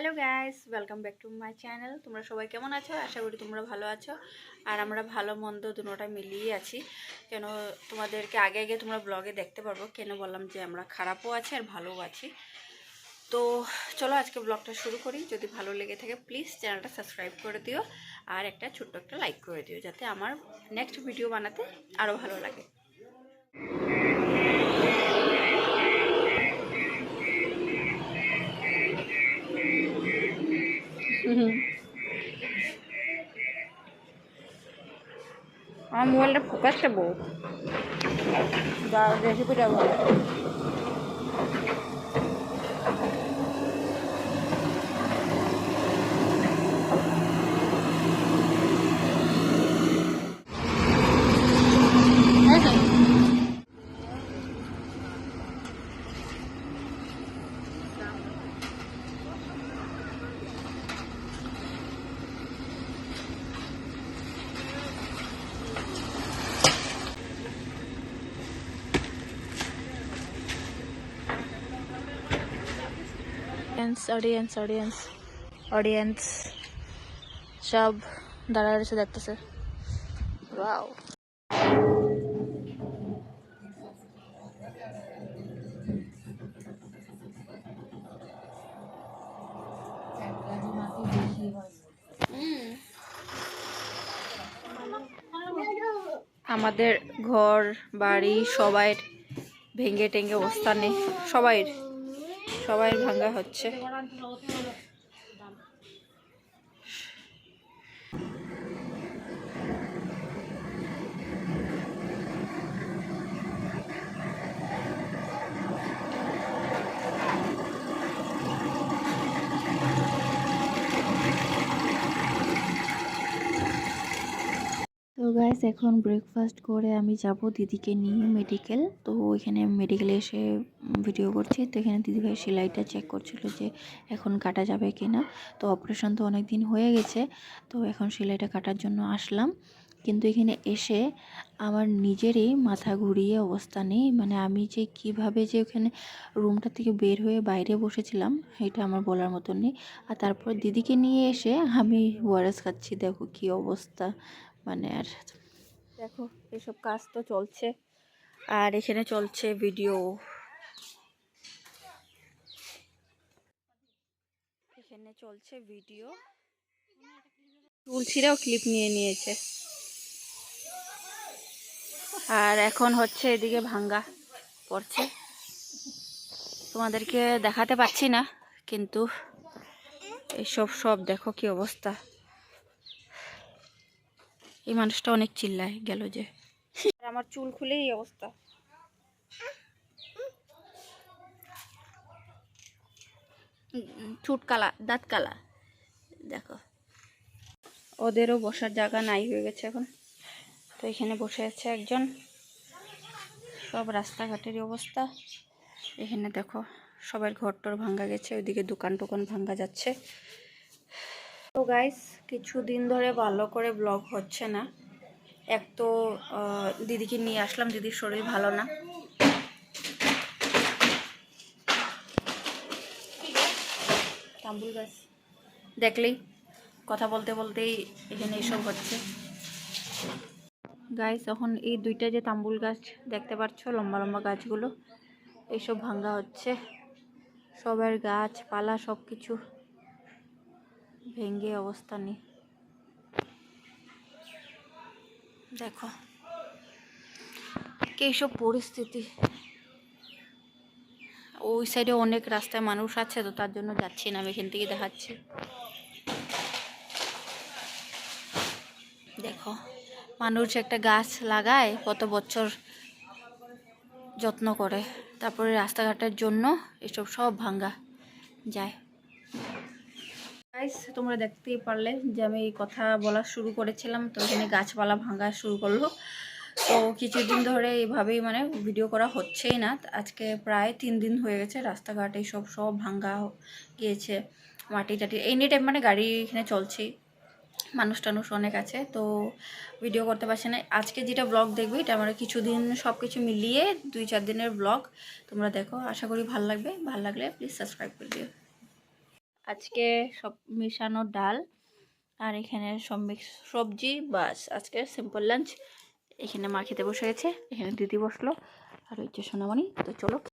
Hello guys, welcome back to my channel. তোমরা সবাই কেমন আছো? আশা করি তোমরা ভালো আছো। আর আমরা ভালো মন্দ দুটোটা মিলিয়ে আছি। কেন তোমাদেরকে আগে আগে তোমরা ব্লগে দেখতে পারবো কেন বললাম যে আমরা খারাপও আছি আর ভালোও আছি। তো চলো আজকে ব্লগটা শুরু করি। যদি ভালো লেগে থাকে প্লিজ চ্যানেলটা সাবস্ক্রাইব করে দিও আর একটা ছোট্ট একটা লাইক করে দিও, যাতে আমার নেক্সট ভিডিও বানাতে আরও ভালো লাগে। আমার মোবাইলটা ফোকাসটা বহুত রেসিপিটা ভালো। অডিয়েন্স সব দাঁড়ায় এসে দেখতেছে। ওয়াও, আমাদের ঘর বাড়ি সবাই ভেঙে টেঙ্গে অবস্থা নেই। সবাই ভাঙ্গা হচ্ছে। তো গাইস, এখন ব্রেকফাস্ট করে আমি যাব দিদিকে নিয়ে মেডিকেল। তো এখানে মেডিকেলে এসে ভিডিও করছি। তো এখানে দিদিভাই সেলাইটা চেক করছিল যে এখন কাটা যাবে কি না। তো অপারেশন তো অনেক দিন হয়ে গেছে, তো এখন সেলাইটা কাটার জন্য আসলাম। কিন্তু এখানে এসে আমার নিজেরই মাথা ঘুরিয়ে অবস্থা নেই। মানে আমি যে কিভাবে যে ওখানে রুমটা থেকে বের হয়ে বাইরে বসেছিলাম এটা আমার বলার মতন নেই। আর তারপর দিদিকে নিয়ে এসে আমি ওআরএস খাচ্ছি। দেখো কি অবস্থা। মানে আর দেখো, এসব কাজ তো চলছে আর এখানে চলছে ভিডিও। চুল ছিঁড়েও ক্লিপ নিয়ে নিয়েছে। আর এখন হচ্ছে এদিকে ভাঙ্গা পড়ছে। তোমাদেরকে দেখাতে পাচ্ছি না, কিন্তু এইসব সব দেখো কি অবস্থা। এই মানুষটা অনেক চিল্লায় গেল যে। আমার চুল খুলে এই অবস্থা। ঠোঁট কালা, দাঁত কালা। দেখো, ওদেরও বসার জায়গা নাই হয়ে গেছে এখন। তো এখানে বসে আছে একজন। সব রাস্তাঘাটের অবস্থা। এখানে দেখো সবার ঘর টর ভাঙ্গা গেছে, ওইদিকে দোকান টোকান ভাঙ্গা যাচ্ছে। তো গাইস, কিছুদিন ধরে ভালো করে ব্লগ হচ্ছে না। এক তো দিদিকে নিয়ে আসলাম, দিদির শরীর ভালো না। তাম্বুল গাছ দেখলেই কথা বলতে বলতেই এখানে এসব হচ্ছে। গাইস, এখন এই দুইটা যে তাম্বুল গাছ দেখতে পাচ্ছ, লম্বা লম্বা গাছগুলো, এইসব ভাঙ্গা হচ্ছে। সবার গাছপালা সব কিছু ভেঙে অবস্থা নেই। দেখো এইসব পরিস্থিতি। ওই সাইডে অনেক রাস্তায় মানুষ আছে, তো তার জন্য যাচ্ছি না, আমি এখান থেকে দেখাচ্ছি। দেখো, মানুষ একটা গাছ লাগায় কত বছর যত্ন করে, তারপরে রাস্তাঘাটের জন্য এসব সব ভাঙ্গা যায়। গাইস, তোমরা দেখতেই পারলে যে আমি এই কথা বলা শুরু করেছিলাম, তো এখানে গাছপালা ভাঙ্গা শুরু করলো। তো কিছুদিন ধরে এইভাবেই মানে ভিডিও করা হচ্ছেই না। আজকে প্রায় 3 দিন হয়ে গেছে। রাস্তাঘাট এইসব সব ভাঙ্গা গিয়েছে, মাটি টাটি এনি টাইম মানে গাড়ি এখানে চলছেই, মানুষ টানুষ অনেক আছে, তো ভিডিও করতে পারছি না। আজকে যেটা ব্লগ দেখবে এটা আমরা কিছুদিন সব কিছু মিলিয়ে 2-4 দিনের ব্লগ। তোমরা দেখো, আশা করি ভালো লাগবে। ভালো লাগলে প্লিজ সাবস্ক্রাইব করে দিও। আজকে সব মিশানো ডাল আর এখানে সব মিক্স সবজি, বাস আজকে সিম্পল লাঞ্চ। এখানে মা খেতে বসে গেছে, এখানে দিদি বসলো আর ওই যে সোনামণি। তো চলো